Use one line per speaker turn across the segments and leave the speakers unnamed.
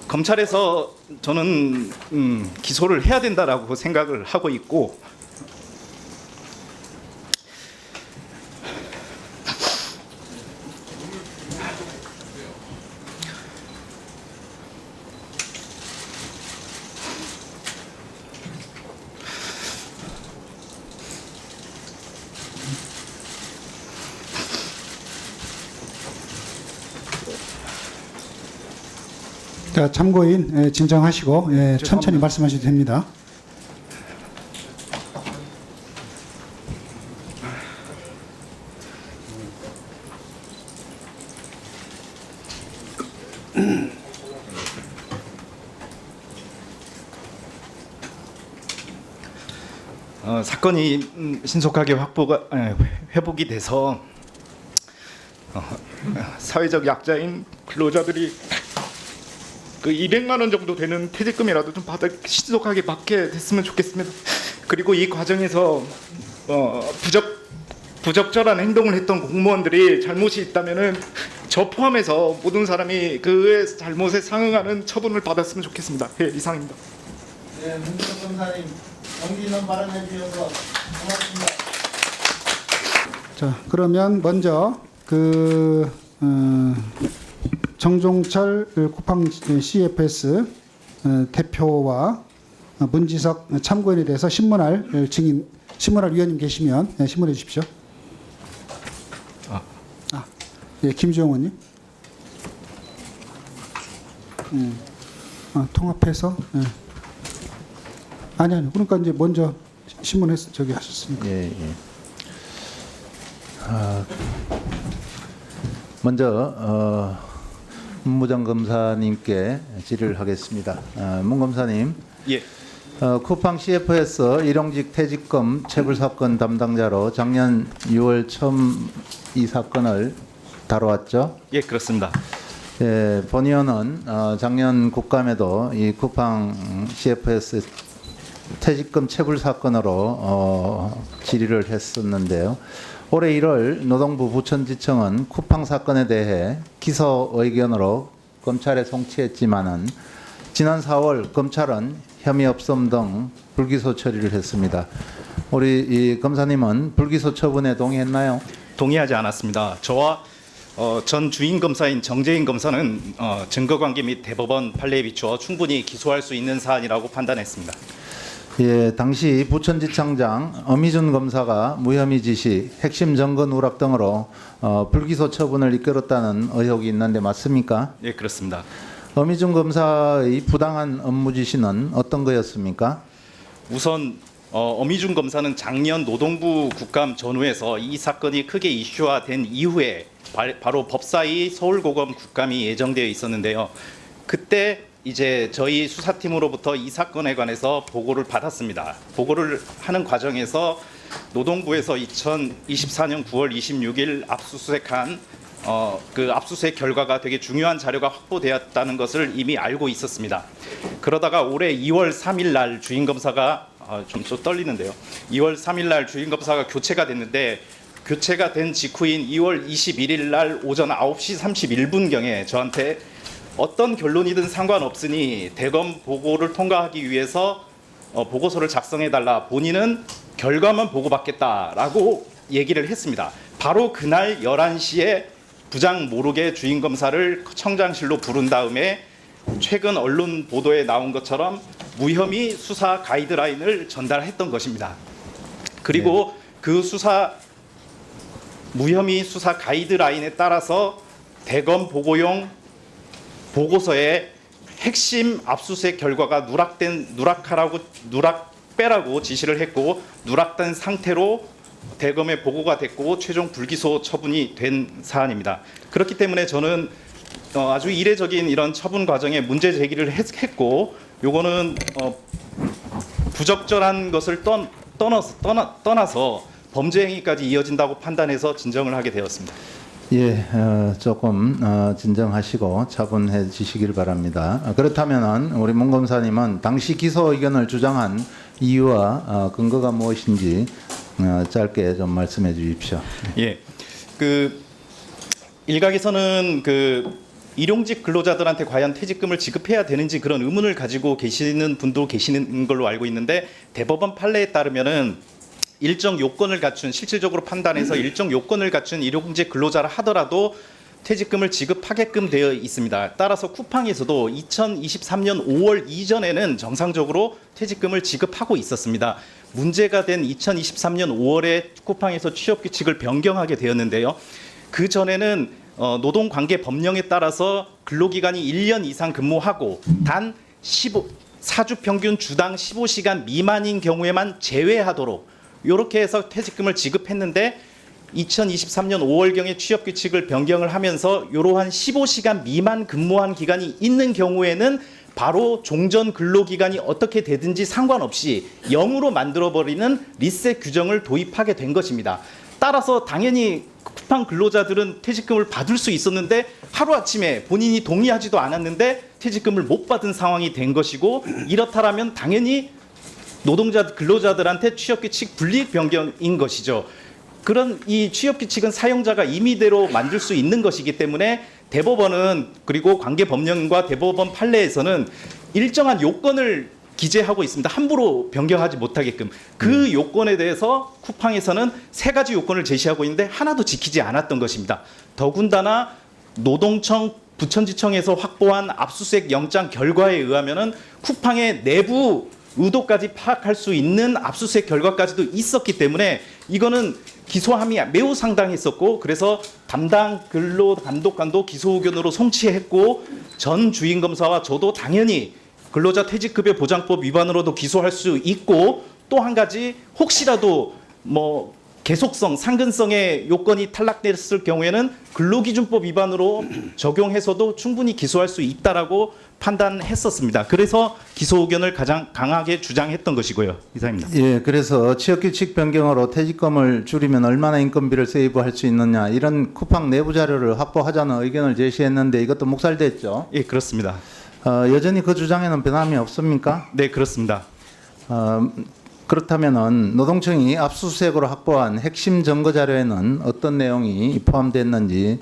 검찰에서 저는 기소를 해야 된다라고 생각을 하고 있고,
자, 참고인 진정하시고 천천히 말씀하셔도 됩니다.
사건이 신속하게 회복이 돼서 사회적 약자인 근로자들이 그 200만 원 정도 되는 퇴직금이라도 좀 신속하게 받게 됐으면 좋겠습니다. 그리고 이 과정에서 부적절한 행동을 했던 공무원들이 잘못이 있다면은 저 포함해서 모든 사람이 그의 잘못에 상응하는 처분을 받았으면 좋겠습니다. 예, 이상입니다.
네, 문준석 검사님 용기 있는 발언해 주셔서 고맙습니다.
자, 그러면 먼저 정종철 쿠팡 CFS 대표와 문지석 참고인에 대해서 신문할 증인, 신문할 위원님 계시면 신문해 주십시오. 예, 김주영 의원님. 통합해서. 예. 아니. 그러니까 이제 먼저 신문했 저기 하셨으니까.
예. 먼저 문무정 검사님께 질의를 하겠습니다. 문 검사님.
예.
쿠팡 CFS 일용직 퇴직금 체불 사건 담당자로 작년 6월 처음 이 사건을 다뤄왔죠?
예, 그렇습니다.
예, 본 의원은 작년 국감에도 이 쿠팡 CFS 퇴직금 체불 사건으로 질의를 했었는데요. 올해 1월 노동부 부천지청은 쿠팡 사건에 대해 기소 의견으로 검찰에 송치했지만은 지난 4월 검찰은 혐의 없음 등 불기소 처리를 했습니다. 우리 이 검사님은 불기소 처분에 동의했나요?
동의하지 않았습니다. 저와 전 주인 검사인 정재인 검사는 증거관계 및 대법원 판례에 비추어 충분히 기소할 수 있는 사안이라고 판단했습니다.
예, 당시 부천지청장 엄희준 검사가 무혐의 지시, 핵심 증거 누락 등으로 불기소 처분을 이끌었다는 의혹이 있는데 맞습니까?
예, 그렇습니다.
엄희준 검사의 부당한 업무 지시는 어떤 거였습니까?
우선 엄희준 검사는 작년 노동부 국감 전후에서 이 사건이 크게 이슈화된 이후에 바로 법사위 서울고검 국감이 예정되어 있었는데요. 그때 이제 저희 수사팀으로부터 이 사건에 관해서 보고를 받았습니다. 보고를 하는 과정에서 노동부에서 2024년 9월 26일 압수수색한 그 압수수색 결과가 되게 중요한 자료가 확보되었다는 것을 이미 알고 있었습니다. 그러다가 올해 2월 3일 날 주인 검사가 좀 떨리는데요. 2월 3일 날 주인 검사가 교체가 됐는데, 교체가 된 직후인 2월 21일 날 오전 9시 31분경에 저한테 어떤 결론이든 상관없으니 대검 보고를 통과하기 위해서 보고서를 작성해달라, 본인은 결과만 보고받겠다라고 얘기를 했습니다. 바로 그날 11시에 부장 모르게 주인 검사를 청장실로 부른 다음에 최근 언론 보도에 나온 것처럼 무혐의 수사 가이드라인을 전달했던 것입니다. 그리고 그 무혐의 수사 가이드라인에 따라서 대검 보고용 보고서에 핵심 압수수색 결과가 누락빼라고 지시를 했고, 누락된 상태로 대검에 보고가 됐고 최종 불기소 처분이 된 사안입니다. 그렇기 때문에 저는 아주 이례적인 이런 처분 과정에 문제 제기를 했고, 요거는 부적절한 것을 떠나서 범죄 행위까지 이어진다고 판단해서 진정을 하게 되었습니다.
예, 조금 진정하시고 차분해 주시길 바랍니다. 그렇다면 우리 문 검사님은 당시 기소 의견을 주장한 이유와 근거가 무엇인지 짧게 좀 말씀해 주십시오.
예, 일각에서는 일용직 근로자들한테 과연 퇴직금을 지급해야 되는지 그런 의문을 가지고 계시는 분도 계시는 걸로 알고 있는데, 대법원 판례에 따르면은 일정 요건을 갖춘, 실질적으로 판단해서 일정 요건을 갖춘 일용직 근로자라 하더라도 퇴직금을 지급하게끔 되어 있습니다. 따라서 쿠팡에서도 2023년 5월 이전에는 정상적으로 퇴직금을 지급하고 있었습니다. 문제가 된 2023년 5월에 쿠팡에서 취업규칙을 변경하게 되었는데요. 그 전에는 노동관계 법령에 따라서 근로기간이 1년 이상 근무하고 단 4주 평균 주당 15시간 미만인 경우에만 제외하도록 이렇게 해서 퇴직금을 지급했는데, 2023년 5월경에 취업규칙을 변경을 하면서 이러한 15시간 미만 근무한 기간이 있는 경우에는 바로 종전 근로기간이 어떻게 되든지 상관없이 0으로 만들어버리는 리셋 규정을 도입하게 된 것입니다. 따라서 당연히 쿠팡 근로자들은 퇴직금을 받을 수 있었는데 하루아침에 본인이 동의하지도 않았는데 퇴직금을 못 받은 상황이 된 것이고, 이렇다면 당연히 근로자들한테 취업규칙 불이익 변경인 것이죠. 그런 이 취업규칙은 사용자가 임의대로 만들 수 있는 것이기 때문에 대법원은, 그리고 관계법령과 대법원 판례에서는 일정한 요건을 기재하고 있습니다. 함부로 변경하지 못하게끔. 그 요건에 대해서 쿠팡에서는 3가지 요건을 제시하고 있는데 하나도 지키지 않았던 것입니다. 더군다나 노동청, 부천지청에서 확보한 압수수색 영장 결과에 의하면은 쿠팡의 내부 의도까지 파악할 수 있는 압수수색 결과까지도 있었기 때문에 이거는 기소함이 매우 상당했었고, 그래서 담당 근로감독관도 기소 의견으로 송치했고, 전 주임검사와 저도 당연히 근로자 퇴직급여 보장법 위반으로도 기소할 수 있고, 또 한 가지 혹시라도 계속성, 상근성의 요건이 탈락됐을 경우에는 근로기준법 위반으로 적용해서도 충분히 기소할 수 있다라고 판단했었습니다. 그래서 기소 의견을 가장 강하게 주장했던 것이고요. 이상입니다.
예, 그래서 취업규칙 변경으로 퇴직금을 줄이면 얼마나 인건비를 세이브할 수 있느냐, 이런 쿠팡 내부 자료를 확보하자는 의견을 제시했는데 이것도 묵살됐죠.
예, 그렇습니다.
여전히 그 주장에는 변함이 없습니까?
네, 그렇습니다.
그렇다면은 노동청이 압수수색으로 확보한 핵심 증거 자료에는 어떤 내용이 포함됐는지,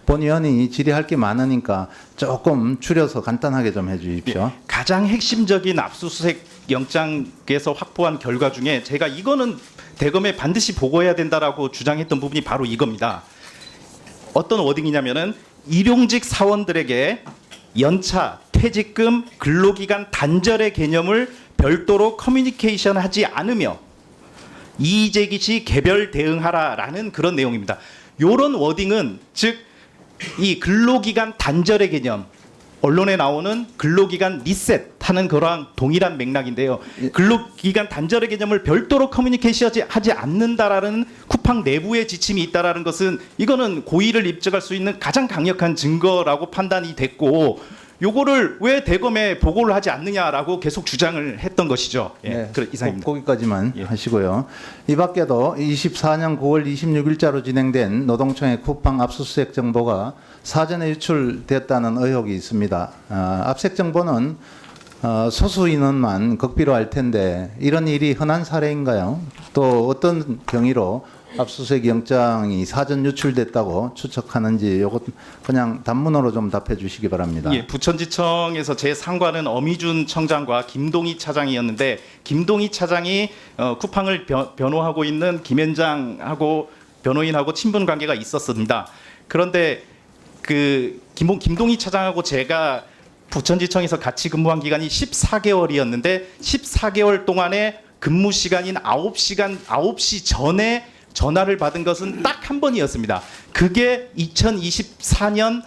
본 의원이 질의할 게 많으니까 조금 줄여서 간단하게 좀 해주십시오.
가장 핵심적인 압수수색 영장에서 확보한 결과 중에 제가 이거는 대검에 반드시 보고해야 된다라고 주장했던 부분이 바로 이겁니다. 어떤 워딩이냐면은 일용직 사원들에게 연차, 퇴직금, 근로기간 단절의 개념을 별도로 커뮤니케이션하지 않으며 이의제기 시 개별 대응하라라는 그런 내용입니다. 이런 워딩은 즉 이 근로기간 단절의 개념, 언론에 나오는 근로기간 리셋하는 거랑 동일한 맥락인데요. 근로기간 단절의 개념을 별도로 커뮤니케이션하지 않는다라는 쿠팡 내부의 지침이 있다라는 것은 이거는 고의를 입증할 수 있는 가장 강력한 증거라고 판단이 됐고, 요거를 왜 대검에 보고를 하지 않느냐라고 계속 주장을 했던 것이죠. 예,
네,
이상입니다.
거기까지만
예.
하시고요. 이 밖에도 24년 9월 26일자로 진행된 노동청의 쿠팡 압수수색 정보가 사전에 유출됐다는 의혹이 있습니다. 압색 정보는 소수 인원만 극비로 알 텐데 이런 일이 흔한 사례인가요? 또 어떤 경위로 압수수색 영장이 사전 유출됐다고 추측하는지 이것 그냥 단문으로 좀 답해 주시기 바랍니다.
예, 부천지청에서 제 상관은 어미준 청장과 김동희 차장이었는데, 김동희 차장이 쿠팡을 변호하고 있는 김현장하고 변호인하고 친분 관계가 있었습니다. 그런데 그 김동희 차장하고 제가 부천지청에서 같이 근무한 기간이 14개월이었는데 14개월 동안에 근무 시간인 9시 전에 전화를 받은 것은 딱 한 번이었습니다. 그게 2024년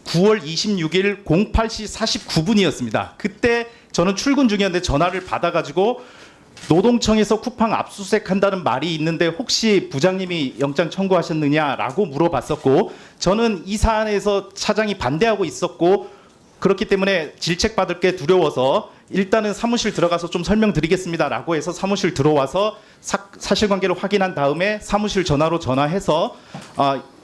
9월 26일 08시 49분이었습니다. 그때 저는 출근 중이었는데 전화를 받아가지고 노동청에서 쿠팡 압수수색한다는 말이 있는데 혹시 부장님이 영장 청구하셨느냐라고 물어봤었고, 저는 이 사안에서 차장이 반대하고 있었고, 그렇기 때문에 질책받을 게 두려워서 일단은 사무실 들어가서 좀 설명드리겠습니다라고 해서 사무실 들어와서 사실관계를 확인한 다음에 사무실 전화로 전화해서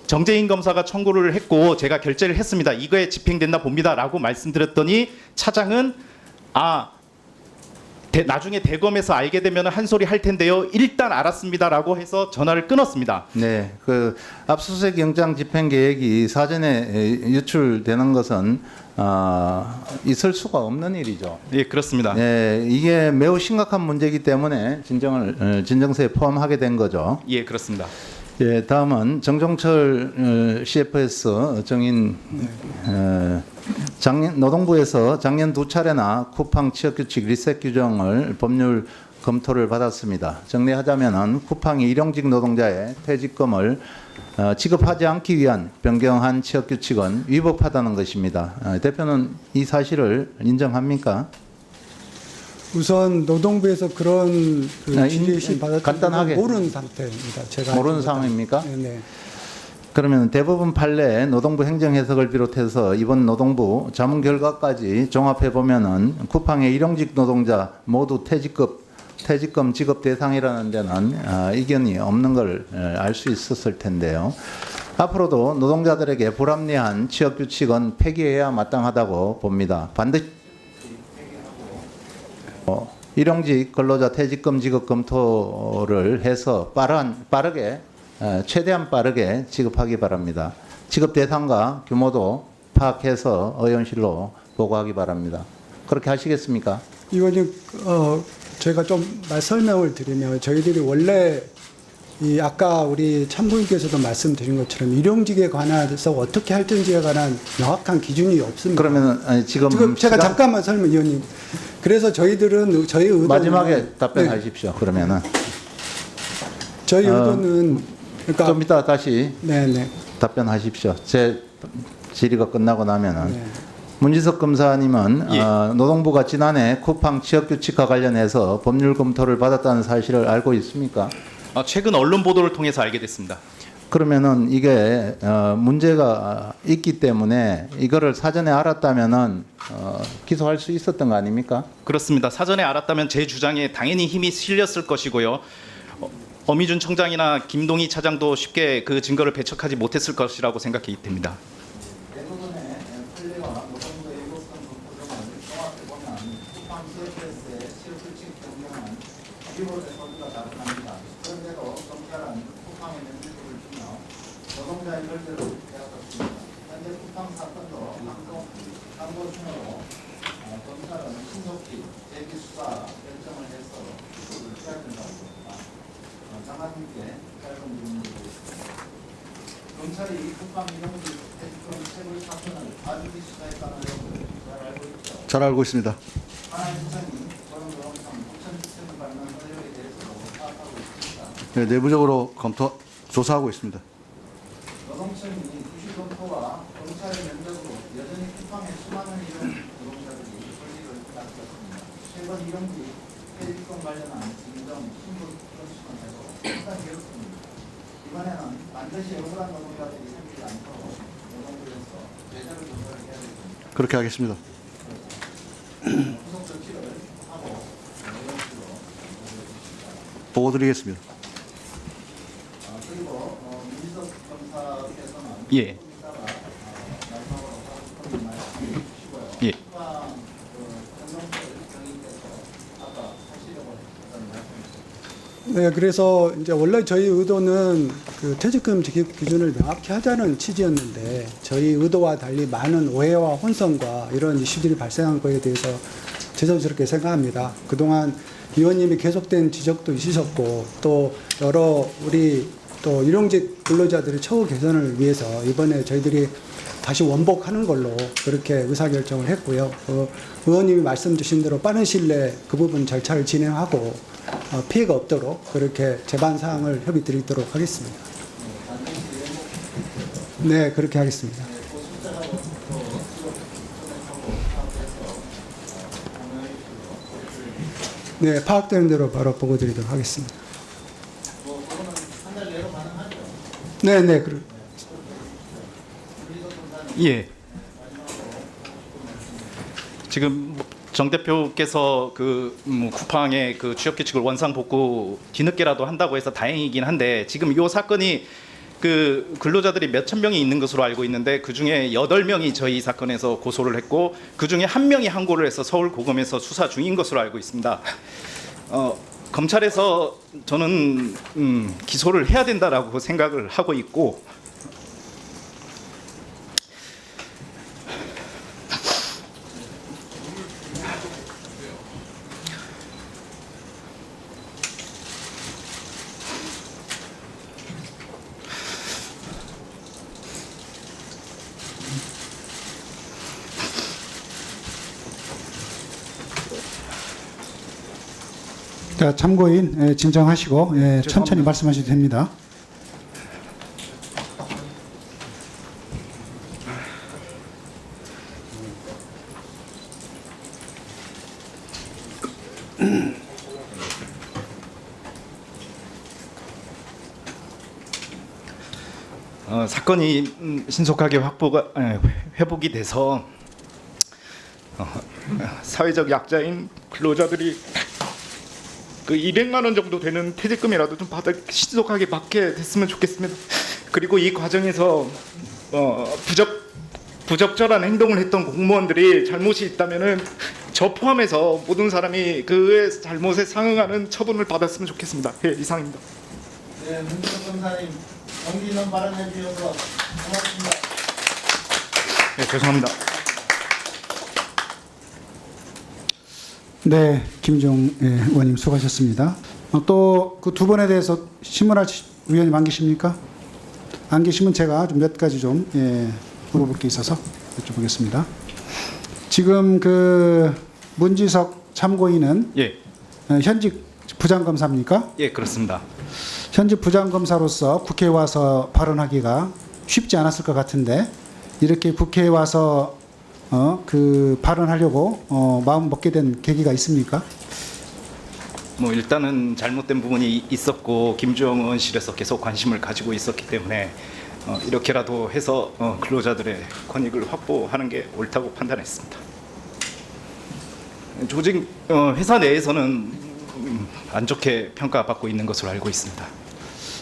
정재인 검사가 청구를 했고 제가 결재를 했습니다. 이거에 집행된다 봅니다라고 말씀드렸더니 차장은 나중에 대검에서 알게 되면 한 소리 할 텐데요. 일단 알았습니다라고 해서 전화를 끊었습니다.
네, 그 압수수색 영장 집행 계획이 사전에 유출되는 것은 있을 수가 없는 일이죠.
예, 그렇습니다.
네, 이게 매우 심각한 문제이기 때문에 진정서에 포함하게 된 거죠.
예, 그렇습니다.
예, 다음은 정종철 CFS 정인 노동부에서 작년 2차례나 쿠팡 취업규칙 리셋 규정을 법률 검토를 받았습니다. 정리하자면은 쿠팡이 일용직 노동자의 퇴직금을 지급하지 않기 위한 변경한 취업규칙은 위법하다는 것입니다. 대표는 이 사실을 인정합니까?
우선 노동부에서 그런 지시 받았던
간단하게.
모르는 상태입니다. 제가
모르는 상황입니까?
네.
그러면 대법원 판례 노동부 행정해석을 비롯해서 이번 노동부 자문 결과까지 종합해 보면은 쿠팡의 일용직 노동자 모두 퇴직금 지급 대상이라는 데는 이견이 없는 걸 알 수 있었을 텐데요. 앞으로도 노동자들에게 불합리한 취업 규칙은 폐기해야 마땅하다고 봅니다. 반드시 일용직 근로자 퇴직금 지급 검토를 해서 빠르게 최대한 빠르게 지급하기 바랍니다. 지급 대상과 규모도 파악해서 의원실로 보고하기 바랍니다. 그렇게 하시겠습니까?
이거는 제가 좀 설명을 드리면 저희들이 원래 이 아까 우리 참고인께서도 말씀드린 것처럼 일용직에 관해서 어떻게 할지에 관한 명확한 기준이 없습니다.
그러면 지금
제가 잠깐만 설명, 의원님. 그래서 저희들은 저희 의도는
마지막에 답변하십시오. 그러면은
저희 의도는 그러니까
좀 이따 다시
네네.
답변하십시오. 제 질의가 끝나고 나면은
네.
문지석 검사님은
예.
노동부가 지난해 쿠팡 취업규칙과 관련해서 법률 검토를 받았다는 사실을 알고 있습니까?
최근 언론 보도를 통해서 알게 됐습니다.
그러면은 이게 문제가 있기 때문에 이거를 사전에 알았다면은 기소할 수 있었던 거 아닙니까?
그렇습니다. 사전에 알았다면 제 주장에 당연히 힘이 실렸을 것이고요. 어미준 청장이나 김동희 차장도 쉽게 그 증거를 배척하지 못했을 것이라고 생각이 됩니다.
대부분의 판례와 노동부의 일곱선 검토정을 종합해 보면 쿠팡 CFS의 취업규칙 변경은 기본의 서류가 다릅니다. 그런데도 검찰은 쿠팡의 면밀도를 주며 노동자의 절대를 빼앗았습니다. 현재 쿠팡 사건도 항고심으로 검찰은 신속히 재기 수사 결정을 해서 기소를 해야 된다고 봅니다. 장관님께 짧은 질문을 드리겠습니다. 검찰이 쿠팡 일용직 퇴직금 체불 사건을 과주기 수사했다는 내용을 잘 알고 있죠.
잘 알고 있습니다.
하나인천이 노동상 9,000건 받는 의혹에 대해서도 파악하고 있습니다.
네, 내부적으로 조사하고 있습니다.
노동청이 주시 검토와 검찰의 면접으로 여전히 쿠팡의 수많은 일용직 노동자들이 권리를 빼앗겼습니다. 최근 일용직 퇴직금 관련한 진정 신분 건수권에도 상당히 괴롭습니다. 이번에는 반드시 억울한 노동자들이 생기지 않도록 노동부에서 제대로 조사를 해야 됩니다.
그렇게 하겠습니다.
후속 조치를 하고 의원실로
보고 드리겠습니다.
그리고 민지석 검사께서는
예.
조금 이따가 마지막으로 하고 싶은 말씀 해주시고요.
예.
쿠팡 정동철 경위께서 아까 하시려고 했던 말씀.
네, 그래서 이제 원래 저희 의도는 그 퇴직금 지급 기준을 명확히 하자는 취지였는데 저희 의도와 달리 많은 오해와 혼선과 이런 이슈들이 발생한 거에 대해서 죄송스럽게 생각합니다. 그동안 의원님이 계속된 지적도 있으셨고 또 여러 우리 또 일용직 근로자들의 처우 개선을 위해서 이번에 저희들이 다시 원복하는 걸로 그렇게 의사결정을 했고요. 의원님이 말씀 주신 대로 빠른 시일 내에 그 부분 절차를 진행하고 피해가 없도록 그렇게 제반 사항을 협의 드리도록 하겠습니다. 네, 그렇게 하겠습니다. 네, 파악되는 대로 바로 보고 드리도록 하겠습니다.
한달 내로 가능하죠.
네, 네,
예. 지금 정 대표께서 쿠팡의 그 취업 규칙을 원상 복구 뒤늦게라도 한다고 해서 다행이긴 한데 지금 이 사건이 그 근로자들이 몇천 명이 있는 것으로 알고 있는데 그 중에 8명이 저희 사건에서 고소를 했고 그 중에 1명이 항고를 해서 서울고검에서 수사 중인 것으로 알고 있습니다. 검찰에서 저는 기소를 해야 된다라고 생각을 하고 있고
자, 참고인 진정하시고 천천히 말씀하셔도 됩니다.
사건이 신속하게 회복이 돼서 사회적 약자인 근로자들이 그 200만 원 정도 되는 퇴직금이라도 좀 신속하게 받게 됐으면 좋겠습니다. 그리고 이 과정에서 부적절한 행동을 했던 공무원들이 잘못이 있다면은 저 포함해서 모든 사람이 그의 잘못에 상응하는 처분을 받았으면 좋겠습니다. 예, 이상입니다.
네, 문준석 검사님 용기 있는 발언해 주셔서 고맙습니다.
네, 죄송합니다.
네, 김종 의원님 수고하셨습니다. 또 그 두 분에 대해서 신문할 의원님 안 계십니까? 안 계시면 제가 좀 몇 가지 좀 물어볼 게 있어서 여쭤보겠습니다. 지금 그 문지석 참고인은
예,
현직 부장검사입니까?
예, 그렇습니다.
현직 부장검사로서 국회에 와서 발언하기가 쉽지 않았을 것 같은데 이렇게 국회에 와서 그 발언하려고 마음 먹게 된 계기가 있습니까?
뭐 일단은 잘못된 부분이 있었고 김주영 의원실에서 계속 관심을 가지고 있었기 때문에 이렇게라도 해서 근로자들의 권익을 확보하는 게 옳다고 판단했습니다. 조직 회사 내에서는 안 좋게 평가받고 있는 것으로 알고 있습니다.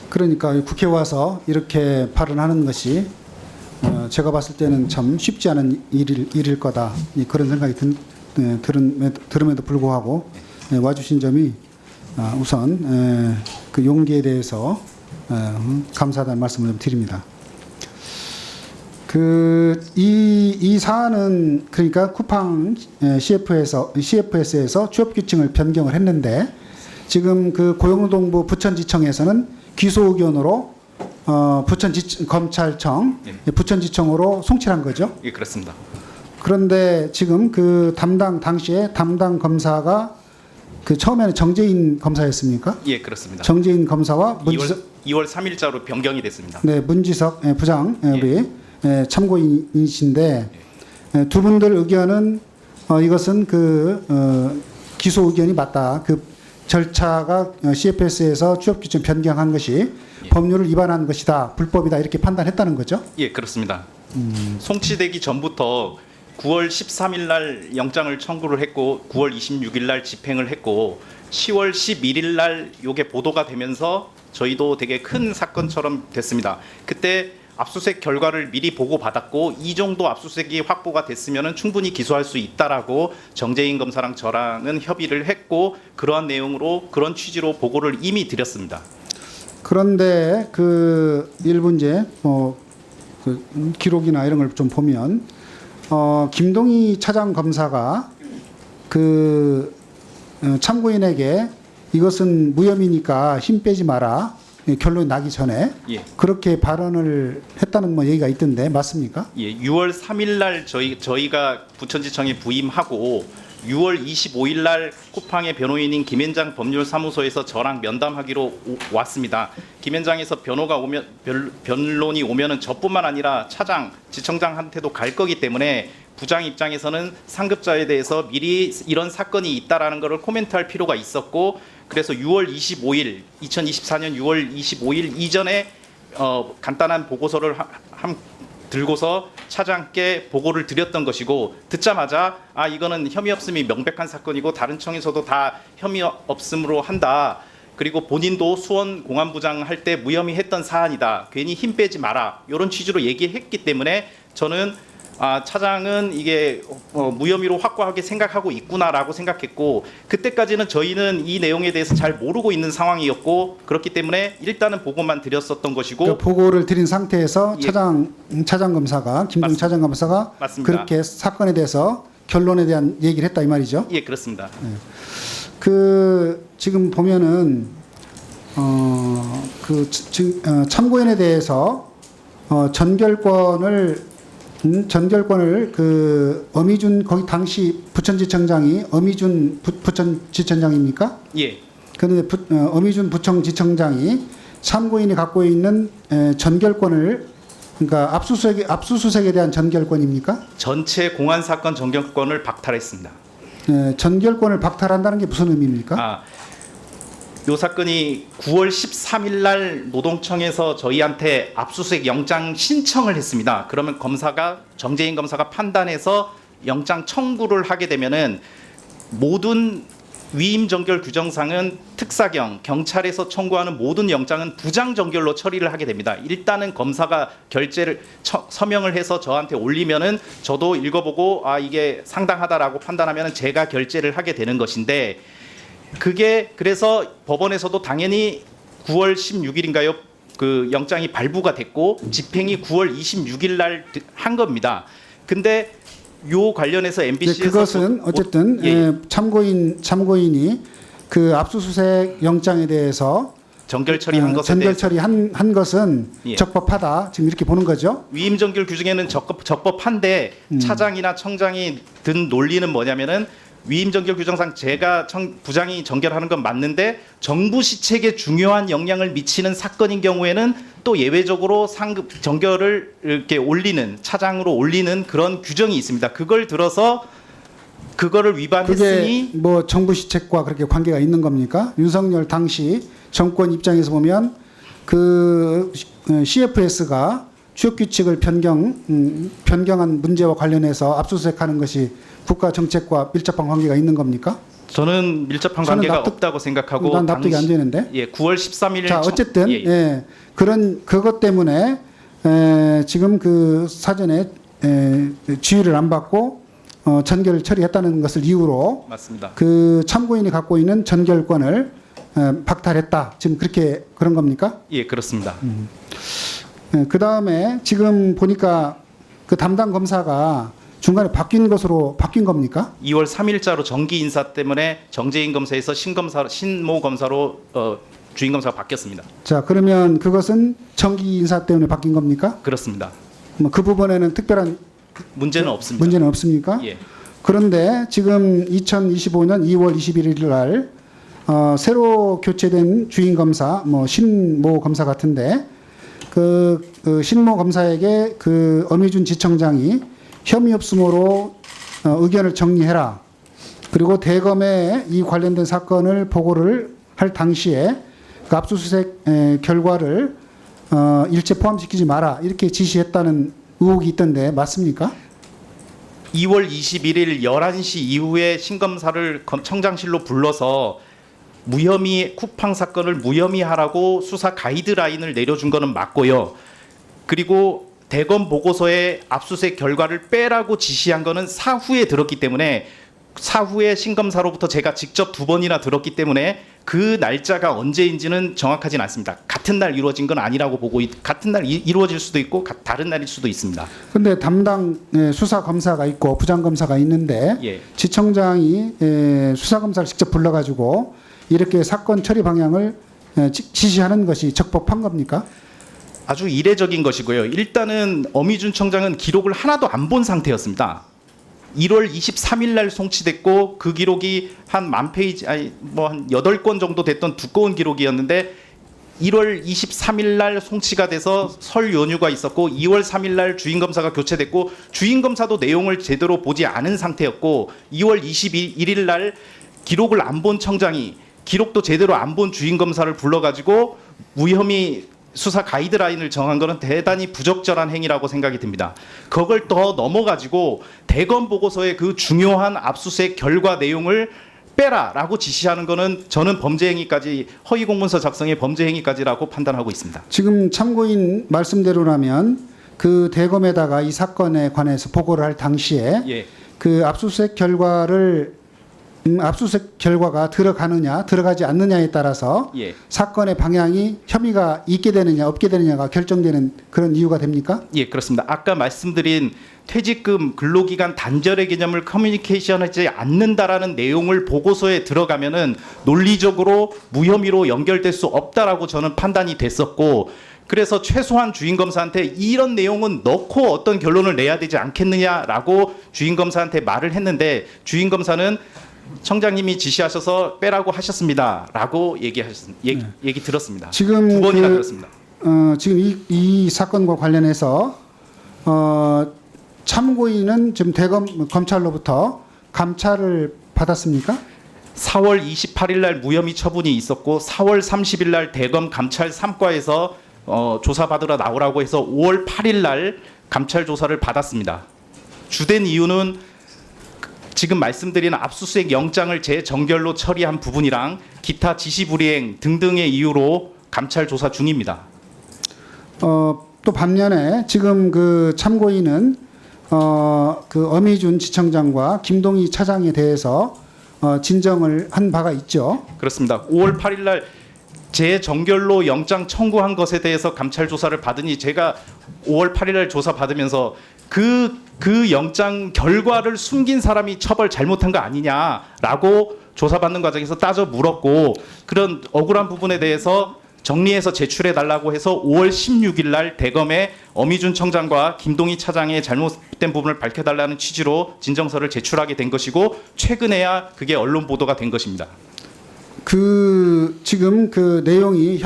그러니까 국회 와서 이렇게 발언하는 것이 제가 봤을 때는 참 쉽지 않은 일일 거다 그런 생각이 들음에도 불구하고 와주신 점이 우선 그 용기에 대해서 감사하다는 말씀을 좀 드립니다. 이 사안은 그러니까 쿠팡 CFS에서 취업 규칙을 변경을 했는데 지금 그 고용노동부 부천지청에서는 기소 의견으로 검찰청 부천지청으로 송치한 거죠.
예, 그렇습니다.
그런데 지금 그 당시에 담당 검사가 그 처음에는 정재인 검사였습니까?
예, 그렇습니다.
정재인 검사와 문지석
2월 3일자로 변경이 됐습니다.
네, 문지석 부장 우리 참고인이신데 두 분들 의견은 이것은 그 기소 의견이 맞다. 그 절차가 CFS에서 취업 규칙 변경한 것이 법률을 위반한 것이다. 불법이다. 이렇게 판단했다는 거죠?
예, 그렇습니다. 송치되기 전부터 9월 13일 날 영장을 청구를 했고 9월 26일 날 집행을 했고 10월 11일 날 이게 보도가 되면서 저희도 되게 큰 사건처럼 됐습니다. 그때 압수수색 결과를 미리 보고받았고 이 정도 압수수색이 확보가 됐으면 충분히 기소할 수 있다라고 정재인 검사랑 저랑은 협의를 했고 그러한 내용으로 그런 취지로 보고를 이미 드렸습니다.
그런데 그 일부 이제 그 기록이나 이런 걸 좀 보면 김동희 차장 검사가 그 참고인에게 이것은 무혐의니까 힘 빼지 마라. 결론이 나기 전에
예.
그렇게 발언을 했다는 뭐 얘기가 있던데 맞습니까?
예, 6월 3일 날 저희가 부천지청에 부임하고 6월 25일 날 쿠팡의 변호인인 김현장 법률사무소에서 저랑 면담하기로 왔습니다. 김현장에서 변론이 오면은 저뿐만 아니라 차장, 지청장한테도 갈 거기 때문에 부장 입장에서는 상급자에 대해서 미리 이런 사건이 있다라는 것을 코멘트할 필요가 있었고 그래서 6월 25일 2024년 6월 25일 이전에 간단한 보고서를 들고서 차장께 보고를 드렸던 것이고 듣자마자 이거는 혐의 없음이 명백한 사건이고 다른 청에서도 다 혐의 없음으로 한다. 그리고 본인도 수원 공안부장 할 때 무혐의 했던 사안이다. 괜히 힘 빼지 마라. 이런 취지로 얘기했기 때문에 저는 차장은 이게 무혐의로 확고하게 생각하고 있구나라고 생각했고, 그때까지는 저희는 이 내용에 대해서 잘 모르고 있는 상황이었고, 그렇기 때문에 일단은 보고만 드렸었던 것이고,
그 보고를 드린 상태에서
예.
차장 검사가 김동
맞습니다.
차장 검사가
맞습니다.
그렇게 사건에 대해서 결론에 대한 얘기를 했다 이 말이죠.
예, 그렇습니다.
지금 보면은 참고인에 대해서 전결권을 그 어미준 거기 당시 부천지청장이 어미준 부천지청장입니까?
예,
그런데 어미준 부천지청장이 참고인이 갖고 있는 전결권을, 그러니까 압수수색에 대한 전결권입니까?
전체 공안 사건 전결권을 박탈했습니다.
전결권을 박탈한다는 게 무슨 의미입니까?
요 사건이 9월 13일 날 노동청에서 저희한테 압수수색 영장 신청을 했습니다. 그러면 정재인 검사가 판단해서 영장 청구를 하게 되면은 모든 위임 정결 규정상은 특사경, 경찰에서 청구하는 모든 영장은 부장 정결로 처리를 하게 됩니다. 일단은 검사가 결재를 서명을 해서 저한테 올리면은 저도 읽어보고 이게 상당하다라고 판단하면은 제가 결재를 하게 되는 것인데, 그게 그래서 법원에서도 당연히 9월 16일인가요? 그 영장이 발부가 됐고 집행이 9월 26일 날 한 겁니다. 근데 요 관련해서 MBC에서
그것은 어쨌든 참고인이 그 압수수색 영장에 대해서
정결 처리한 것에
전결
대해서
처리한 것은
예. 적법하다.
지금 이렇게 보는 거죠.
위임 정결 규정에는 적법한데 차장이나 청장이 든 논리는 뭐냐면은 위임 정결 규정상 제가 부장이 정결하는 건 맞는데 정부 시책에 중요한 영향을 미치는 사건인 경우에는 또 예외적으로 상급 정결을 이렇게 올리는, 차장으로 올리는 그런 규정이 있습니다. 그걸 들어서 그거를
그게
위반했으니
뭐 정부 시책과 그렇게 관계가 있는 겁니까? 윤석열 당시 정권 입장에서 보면 그 CFS가 취업 규칙을 변경한 문제와 관련해서 압수수색하는 것이 국가 정책과 밀접한 관계가 있는 겁니까?
저는 밀접한
저는
관계가 없다고 생각하고
난 납득이 안 되는데.
예, 9월 13일
자, 어쨌든 그것 때문에 지금 그 사전에 지휘를 안 받고 전결을 처리했다는 것을 이유로
맞습니다.
그 참고인이 갖고 있는 전결권을 박탈했다. 지금 그런 겁니까?
예, 그렇습니다.
그 다음에 지금 보니까 그 담당 검사가 중간에 바뀐 겁니까?
2월 3일자로 정기 인사 때문에 정재인 검사에서 신모 검사로 주임 검사가 바뀌었습니다.
자, 그러면 그것은 정기 인사 때문에 바뀐 겁니까?
그렇습니다.
뭐 그 부분에는 특별한
문제는 없습니다.
문제는 없습니까?
예.
그런데 지금 2025년 2월 21일 날 새로 교체된 주임 검사, 신모 검사 같은데 그 신모 검사에게 그 어미준 지청장이 혐의 없음으로 의견을 정리해라. 그리고 대검에 이 관련된 사건을 보고를 할 당시에 그 압수수색 결과를 일체 포함시키지 마라. 이렇게 지시했다는 의혹이 있던데 맞습니까?
2월 21일 11시 이후에 신검사를 청장실로 불러서 무혐의 쿠팡 사건을 무혐의하라고 수사 가이드라인을 내려준 거는 맞고요. 그리고 대검 보고서에 압수수색 결과를 빼라고 지시한 거는 사후에 들었기 때문에, 사후에 신검사로부터 제가 직접 2번이나 들었기 때문에 그 날짜가 언제인지는 정확하진 않습니다. 같은 날 이루어진 건 아니라고 보고 같은 날 이루어질 수도 있고 다른 날일 수도 있습니다.
근데 담당 수사 검사가 있고 부장 검사가 있는데
예.
지청장이 수사 검사를 직접 불러가지고 이렇게 사건 처리 방향을 지시하는 것이 적법한 겁니까?
아주 이례적인 것이고요. 일단은 어미준 청장은 기록을 하나도 안 본 상태였습니다. 1월 23일 날 송치됐고 그 기록이 한 10,000페이지, 한 8권 정도 됐던 두꺼운 기록이었는데 1월 23일 날 송치가 돼서 설 연휴가 있었고 2월 3일 날 주임 검사가 교체됐고 주임 검사도 내용을 제대로 보지 않은 상태였고 2월 21일 날 기록을 안 본 청장이 기록도 제대로 안 본 주임 검사를 불러가지고 무혐의 수사 가이드라인을 정한 것은 대단히 부적절한 행위라고 생각이 듭니다. 그걸 더 넘어가지고 대검 보고서의 그 중요한 압수수색 결과 내용을 빼라라고 지시하는 거는 저는 범죄 행위까지 허위 공문서 작성의 범죄 행위까지라고 판단하고 있습니다.
지금 참고인 말씀대로라면 그 대검에다가 이 사건에 관해서 보고를 할 당시에
예.
그 압수수색 결과가 들어가느냐 들어가지 않느냐에 따라서
예.
사건의 방향이 혐의가 있게 되느냐 없게 되느냐가 결정되는 그런 이유가 됩니까?
예, 그렇습니다. 아까 말씀드린 퇴직금 근로기간 단절의 개념을 커뮤니케이션하지 않는다라는 내용을 보고서에 들어가면은 논리적으로 무혐의로 연결될 수 없다라고 저는 판단이 됐었고, 그래서 최소한 주인검사한테 이런 내용은 넣고 어떤 결론을 내야 되지 않겠느냐라고 주인검사한테 말을 했는데, 주인검사는 청장님이 지시하셔서 빼라고 하셨습니다라고 얘기 들었습니다.
지금
두 번이나 들었습니다.
지금 이 사건과 관련해서 참고인은 지금 대검 검찰로부터 감찰을 받았습니까?
4월 28일 날 무혐의 처분이 있었고 4월 30일 날 대검 감찰 3과에서 조사받으러 나오라고 해서 5월 8일 날 감찰 조사를 받았습니다. 주된 이유는 지금 말씀드린 압수수색 영장을 재정결로 처리한 부분이랑 기타 지시불이행 등등의 이유로 감찰 조사 중입니다.
또 반면에 지금 그 참고인은 그 엄희준 지청장과 김동희 차장에 대해서 진정을 한 바가 있죠.
그렇습니다. 5월 8일 날 재정결로 영장 청구한 것에 대해서 감찰 조사를 받으니 제가 5월 8일 날 조사 받으면서 그 영장 결과를 숨긴 사람이 처벌 잘못한 거 아니냐라고 조사받는 과정에서 따져 물었고, 그런 억울한 부분에 대해서 정리해서 제출해 달라고 해서 5월 16일 날 대검에 엄희준 청장과 김동희 차장의 잘못된 부분을 밝혀달라는 취지로 진정서를 제출하게 된 것이고, 최근에야 그게 언론 보도가 된 것입니다.
지금 그 내용이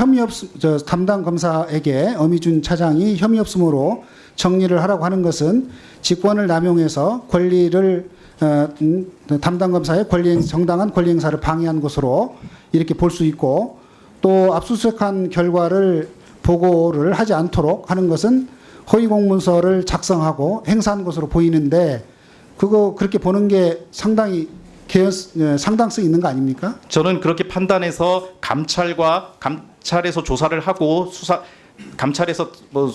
담당 검사에게 엄희준 차장이 혐의 없음으로 정리를 하라고 하는 것은 직권을 남용해서 권리를 담당 검사의 정당한 권리 행사를 방해한 것으로 이렇게 볼 수 있고, 또 압수수색한 결과를 보고를 하지 않도록 하는 것은 허위 공문서를 작성하고 행사한 것으로 보이는데, 그렇게 보는 게 상당히 상당성 있는 거 아닙니까?
저는 그렇게 판단해서 감찰에서 조사를 하고 감찰에서 뭐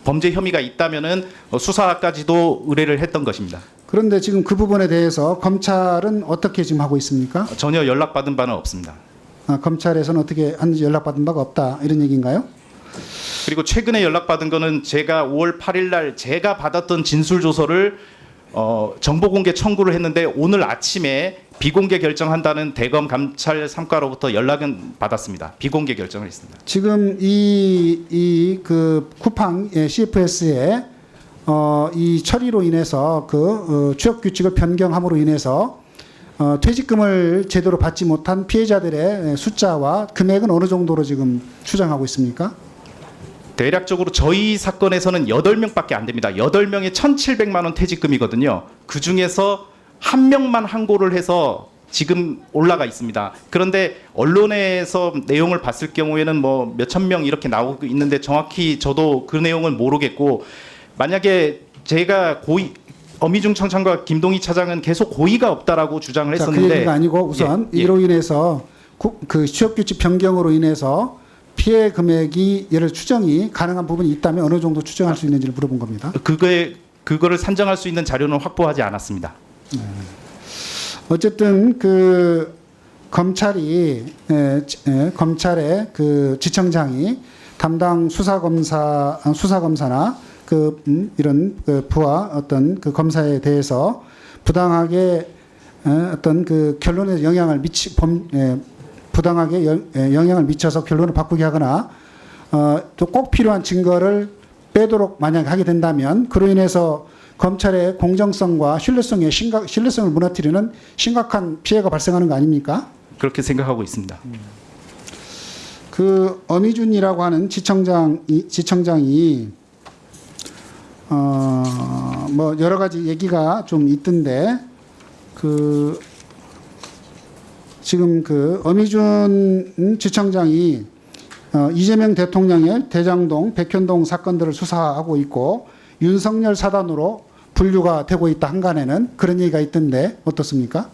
범죄 혐의가 있다면은 수사까지도 의뢰를 했던 것입니다.
그런데 지금 그 부분에 대해서 검찰은 어떻게 지금 하고 있습니까?
전혀 연락받은 바는 없습니다.
검찰에서는 어떻게 한지 연락받은 바가 없다 이런 얘기인가요?
그리고 최근에 연락받은 거는 제가 5월 8일 날 제가 받았던 진술 조서를 정보 공개 청구를 했는데 오늘 아침에 비공개 결정한다는 대검 감찰 3과로부터 연락은 받았습니다. 비공개 결정을 했습니다.
지금 그 쿠팡 CFS의 이 처리로 인해서 취업 규칙을 변경함으로 인해서 퇴직금을 제대로 받지 못한 피해자들의 숫자와 금액은 어느 정도로 지금 추정하고 있습니까?
대략적으로 저희 사건에서는 8명밖에 안 됩니다. 8명에 1,700만 원 퇴직금이거든요. 그중에서 한 명만 항고를 해서 지금 올라가 있습니다. 그런데 언론에서 내용을 봤을 경우에는 뭐 몇천 명 이렇게 나오고 있는데 정확히 저도 그 내용은 모르겠고, 만약에 제가 엄희준 청장과 김동희 차장은 계속 고의가 없다라고 주장을 했었는데,
그 얘기가 아니고 우선 이로 인해서 그 취업규칙 변경으로 인해서 피해 금액이 추정이 가능한 부분이 있다면 어느 정도 추정할 수 있는지를 물어본 겁니다.
그거를 산정할 수 있는 자료는 확보하지 않았습니다.
어쨌든 그 검찰의 그 지청장이 담당 수사검사나 이런 부하 어떤 그 검사에 대해서 부당하게 어떤 그 결론에 부당하게 영향을 미쳐서 결론을 바꾸게 하거나 또 꼭 필요한 증거를 빼도록 만약에 하게 된다면 그로 인해서 검찰의 공정성과 신뢰성을 무너뜨리는 심각한 피해가 발생하는 거 아닙니까?
그렇게 생각하고 있습니다.
그 엄희준이라고 하는 지청장이 뭐 여러 가지 얘기가 좀 있던데 지금 그 엄희준 지청장이 이재명 대통령의 대장동, 백현동 사건들을 수사하고 있고 윤석열 사단으로 분류가 되고 있다 한간에는 그런 얘기가 있던데 어떻습니까?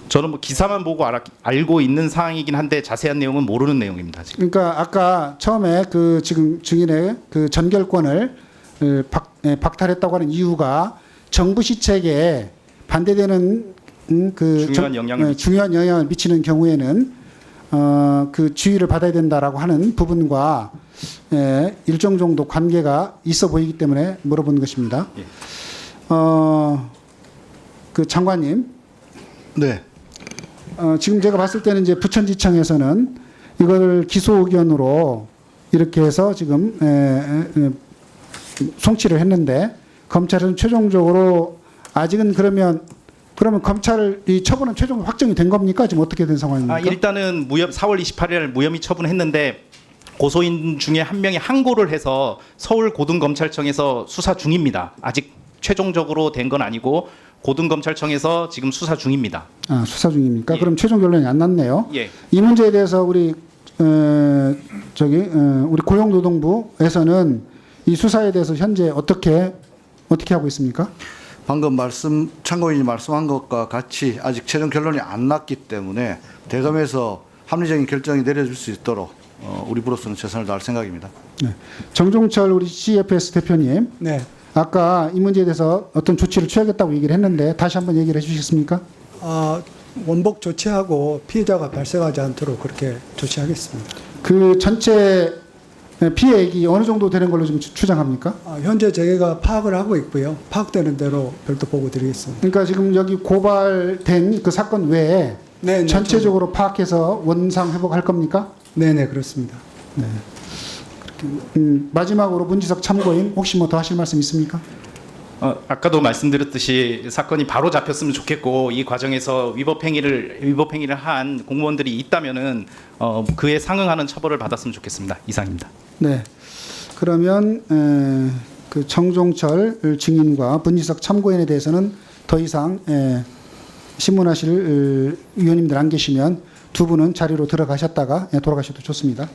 저는 뭐 기사만 보고 알고 있는 사항이긴 한데 자세한 내용은 모르는 내용입니다. 지금.
그러니까 아까 처음에 그 지금 증인의 그 전결권을 박탈했다고 하는 이유가 정부 시책에 반대되는 중요한 영향을 미치는 경우에는 그 지위를 받아야 된다라고 하는 부분과 일정 정도 관계가 있어 보이기 때문에 물어보는 것입니다.
예.
그 장관님,
네.
지금 제가 봤을 때는 이제 부천지청에서는 이걸 기소 의견으로 이렇게 해서 지금 송치를 했는데 검찰은 최종적으로 아직은 그러면 검찰 이 처분은 최종 확정이 된 겁니까? 지금 어떻게 된 상황입니까?
일단은 4월 28일 무혐의 처분했는데 고소인 중에 한 명이 항고를 해서 서울고등검찰청에서 수사 중입니다. 아직 최종적으로 된 건 아니고 고등검찰청에서 지금 수사 중입니다.
아, 수사 중입니까?
예.
그럼 최종 결론이 안 났네요.
예.
이 문제에 대해서 우리 우리 고용노동부에서는 이 수사에 대해서 현재 어떻게 하고 있습니까?
방금 참고인이 말씀한 것과 같이 아직 최종 결론이 안 났기 때문에 대검에서 합리적인 결정이 내려질 수 있도록 우리 부로서는 최선을 다할 생각입니다.
네. 정종철 우리 CFS 대표님, 네. 아까 이 문제에 대해서 어떤 조치를 취하겠다고 얘기를 했는데 다시 한번 얘기를 해주시겠습니까?
원복 조치하고 피해자가 발생하지 않도록 그렇게 조치하겠습니다.
그 전체 피해액이 어느 정도 되는 걸로 좀 추정합니까?
현재 저희가 파악을 하고 있고요. 파악되는 대로 별도 보고 드리겠습니다.
그러니까 지금 여기 고발된 그 사건 외에
네,
전체적으로 파악해서 원상 회복할 겁니까?
네네 그렇습니다.
네. 마지막으로 문지석 참고인 혹시 뭐 더 하실 말씀 있습니까?
아까도 말씀드렸듯이 사건이 바로 잡혔으면 좋겠고 이 과정에서 위법 행위를 한 공무원들이 있다면은 그에 상응하는 처벌을 받았으면 좋겠습니다. 이상입니다.
네. 그러면 그 정종철 증인과 문지석 참고인에 대해서는 더 이상 신문하실 위원님들 안 계시면 두 분은 자리로 들어가셨다가 돌아가셔도 좋습니다.